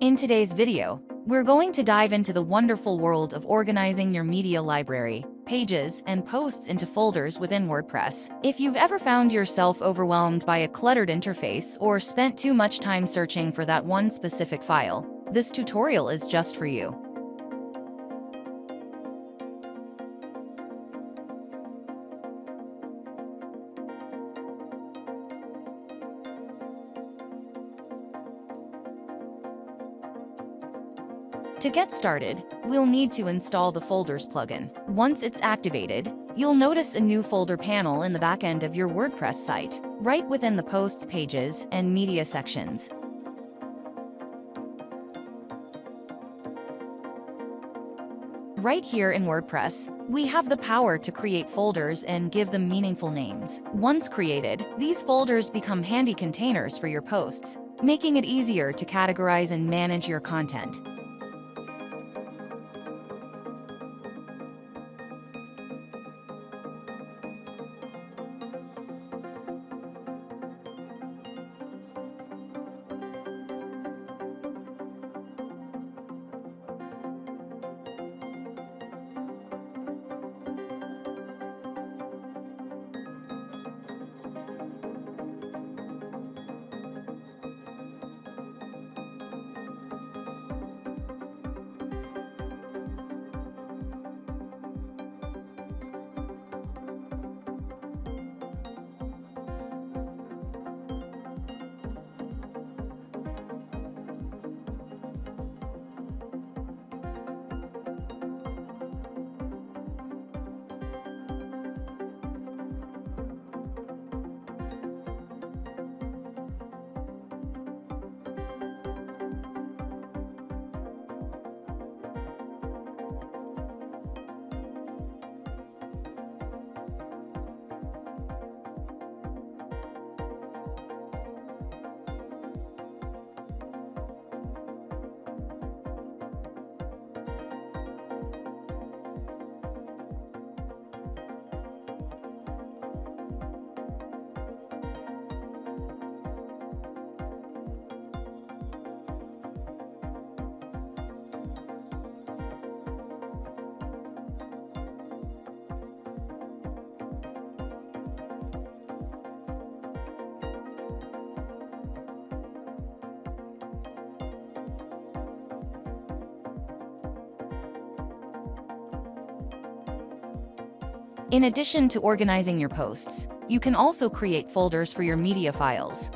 In today's video, we're going to dive into the wonderful world of organizing your media library, pages, and posts into folders within WordPress. If you've ever found yourself overwhelmed by a cluttered interface or spent too much time searching for that one specific file, this tutorial is just for you. To get started, we'll need to install the Folders plugin. Once it's activated, you'll notice a new folder panel in the back end of your WordPress site, right within the Posts, Pages, and Media sections. Right here in WordPress, we have the power to create folders and give them meaningful names. Once created, these folders become handy containers for your posts, making it easier to categorize and manage your content. In addition to organizing your posts, you can also create folders for your media files.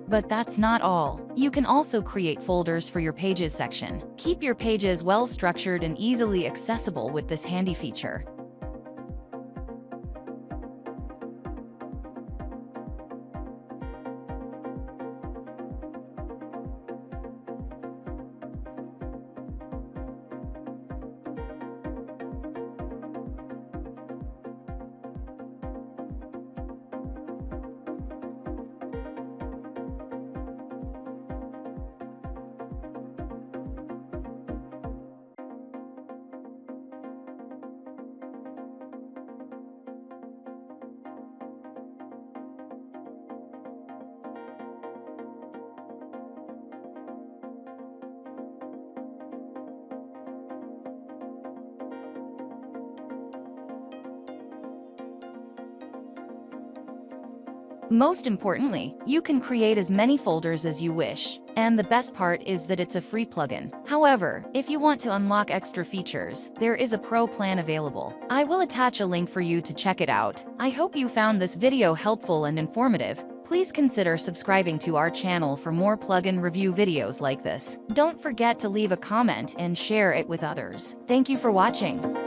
But that's not all. You can also create folders for your Pages section. Keep your pages well structured and easily accessible with this handy feature. Most importantly, you can create as many folders as you wish. And the best part is that it's a free plugin. However, if you want to unlock extra features, there is a pro plan available. I will attach a link for you to check it out. I hope you found this video helpful and informative. Please consider subscribing to our channel for more plugin review videos like this. Don't forget to leave a comment and share it with others. Thank you for watching.